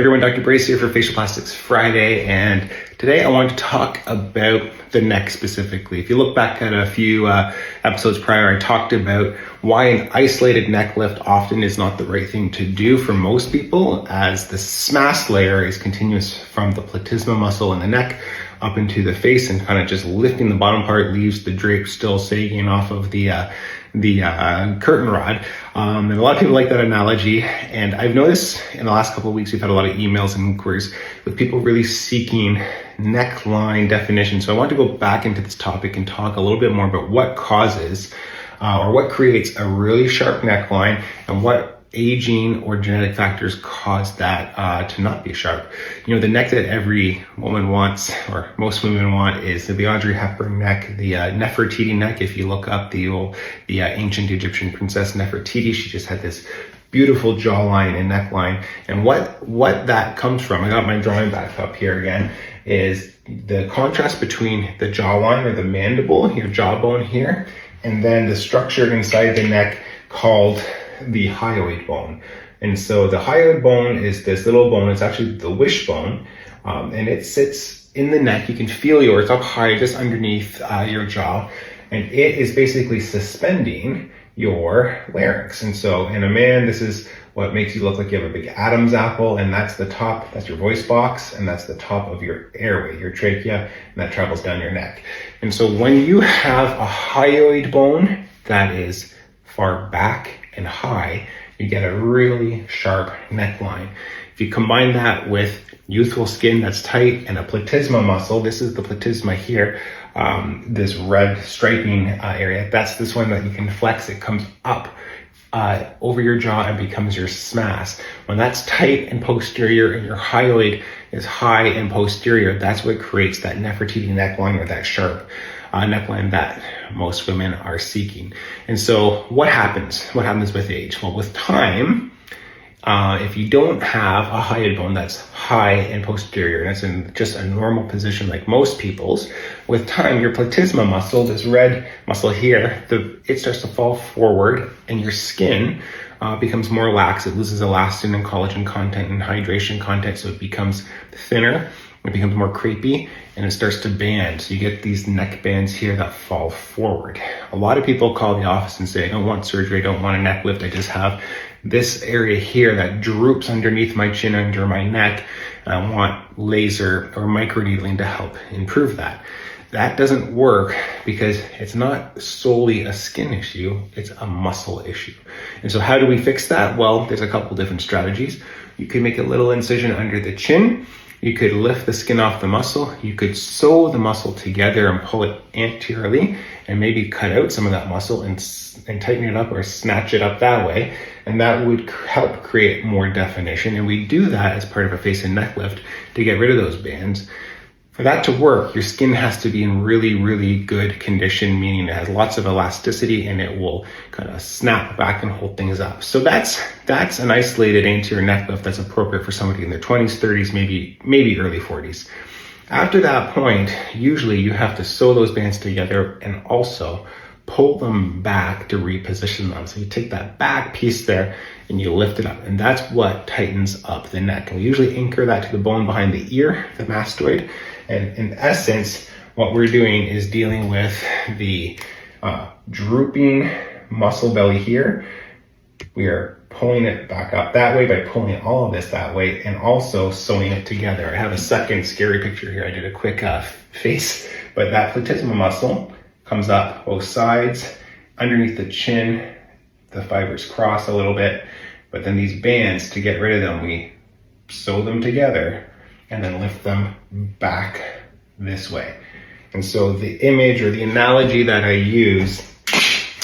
Everyone, Dr. Brace here for Facial Plastics Friday, and today I want to talk about the neck specifically. If you look back at a few episodes prior, I talked about why an isolated neck lift often is not the right thing to do for most people, as the SMAS layer is continuous from the platysma muscle in the neck up into the face, and kind of just lifting the bottom part leaves the drape still sagging off of the curtain rod. And a lot of people like that analogy, and I've noticed in the last couple of weeks we've had a lot of emails and inquiries with people really seeking neckline definition. So I want to go back into this topic and talk a little bit more about what causes or what creates a really sharp neckline, and what aging or genetic factors cause that to not be sharp. You know, the neck that every woman wants, or most women want, is the Audrey Hepburn neck, the Nefertiti neck. If you look up the ancient Egyptian princess Nefertiti, she just had this beautiful jawline and neckline. And what that comes from, I got my drawing back up here again, is the contrast between the jawline or the mandible, your jawbone here, and then the structure inside the neck called the hyoid bone. And so the hyoid bone is this little bone. It's actually the wishbone, and it sits in the neck. You can feel yours up high just underneath your jaw, and it is basically suspending your larynx. And so in a man, this is what makes you look like you have a big Adam's apple, and that's the top, that's your voice box, and that's the top of your airway, your trachea, and that travels down your neck. And so when you have a hyoid bone that is far back and high, you get a really sharp neckline. If you combine that with youthful skin that's tight and a platysma muscle, this is the platysma here, this red striping area, that's this one that you can flex. It comes up over your jaw and becomes your SMAS. When that's tight and posterior and your hyoid is high and posterior, that's what creates that Nefertiti neckline, or that sharp neckline that most women are seeking. And so what happens? What happens with age? Well, with time, if you don't have a hyoid bone that's high and posterior, and it's in just a normal position like most people's, with time, your platysma muscle, this red muscle here, it starts to fall forward, and your skin becomes more lax. It loses elastin and collagen content and hydration content, so it becomes thinner, it becomes more crepey, and it starts to band. So you get these neck bands here that fall forward. A lot of people call the office and say, I don't want surgery, I don't want a neck lift, I just have this area here that droops underneath my chin, under my neck, and I want laser or microneedling to help improve that. That doesn't work because it's not solely a skin issue, it's a muscle issue. And so how do we fix that? Well, there's a couple different strategies. You could make a little incision under the chin. You could lift the skin off the muscle. You could sew the muscle together and pull it anteriorly, and maybe cut out some of that muscle and tighten it up or snatch it up that way. And that would help create more definition. And we do that as part of a face and neck lift to get rid of those bands. For that to work, your skin has to be in really, really good condition, meaning it has lots of elasticity and it will kind of snap back and hold things up. So that's an isolated anterior neck lift that's appropriate for somebody in their 20s, 30s, maybe early 40s. After that point, usually you have to sew those bands together and also pull them back to reposition them. So you take that back piece there and you lift it up, and that's what tightens up the neck. And we usually anchor that to the bone behind the ear, the mastoid. And in essence, what we're doing is dealing with the drooping muscle belly here. We are pulling it back up that way by pulling all of this that way, and also sewing it together. I have a second scary picture here. I did a quick face, but that platysma muscle comes up both sides, underneath the chin, the fibers cross a little bit, but then these bands, to get rid of them, we sew them together and then lift them back this way. And so the image or the analogy that I use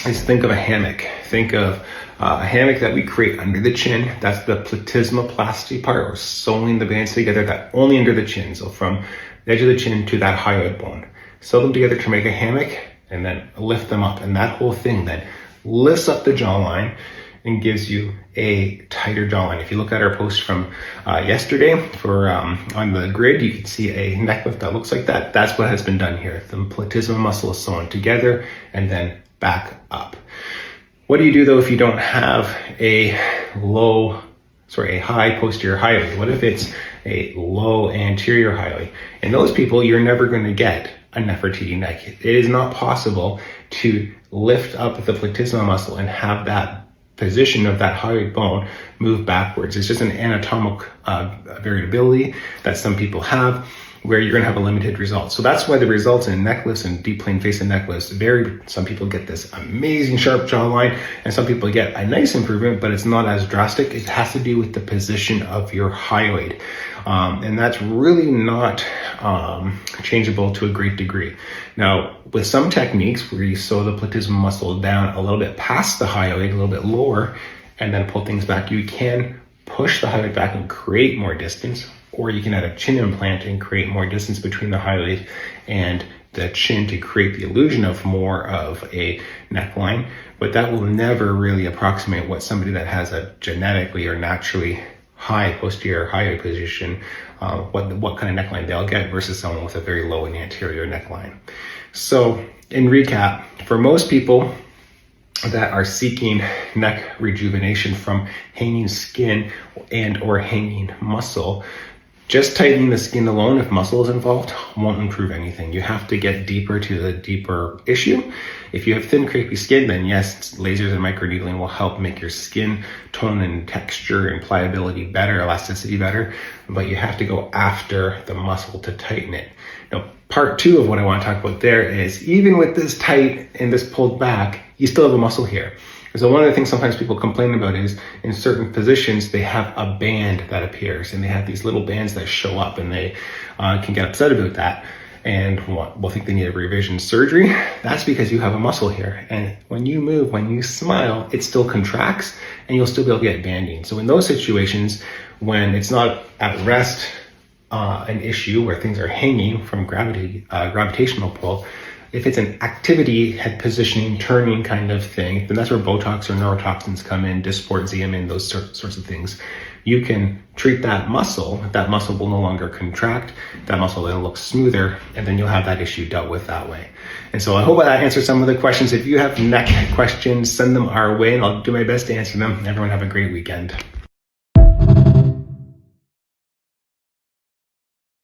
is, think of a hammock. Think of a hammock that we create under the chin. That's the platysmoplasty part, or sewing the bands together, that only under the chin. So from the edge of the chin to that hyoid bone. Sew them together to make a hammock, and then lift them up. And that whole thing then lifts up the jawline and gives you a tighter jawline. If you look at our post from yesterday for on the grid, you can see a neck lift that looks like that. That's what has been done here. The platysma muscle is sewn together and then back up. What do you do though if you don't have a low a high posterior hyoid? What if it's a low anterior hyoid? In those people, you're never going to get a Nefertiti neck. It is not possible to lift up the platysma muscle and have that position of that hyoid bone move backwards. It's just an anatomic variability that some people have, where you're going to have a limited result. So that's why the results in neck lifts and deep plane face and neck lifts vary. Some people get this amazing sharp jawline, and some people get a nice improvement, but it's not as drastic. It has to do with the position of your hyoid. And that's really not changeable to a great degree. Now, with some techniques where you sew the platysma muscle down a little bit past the hyoid, a little bit lower, and then pull things back, you can push the hyoid back and create more distance. Or you can add a chin implant and create more distance between the hyoid and the chin to create the illusion of more of a neckline. But that will never really approximate what somebody that has a genetically or naturally high posterior hyoid position, what kind of neckline they'll get versus someone with a very low anterior neckline. So in recap, for most people that are seeking neck rejuvenation from hanging skin and or hanging muscle, just tightening the skin alone, if muscle is involved, won't improve anything. You have to get deeper to the deeper issue. If you have thin, crepey skin, then yes, lasers and microneedling will help make your skin tone and texture and pliability better, elasticity better, but you have to go after the muscle to tighten it. Now, part two of what I want to talk about there is, even with this tight and this pulled back, you still have a muscle here. So one of the things sometimes people complain about is in certain positions, they have a band that appears and they have these little bands that show up, and they can get upset about that and will think they need a revision surgery. That's because you have a muscle here. And when you move, when you smile, it still contracts and you'll still be able to get banding. So in those situations, when it's not at rest, an issue where things are hanging from gravitational pull, if it's an activity, head positioning, turning kind of thing, then that's where Botox or neurotoxins come in, Dysport, Xeomin, those sorts of things. You can treat that muscle will no longer contract, that muscle then looks smoother, and then you'll have that issue dealt with that way. And so I hope that answers some of the questions. If you have neck questions, send them our way and I'll do my best to answer them. Everyone have a great weekend.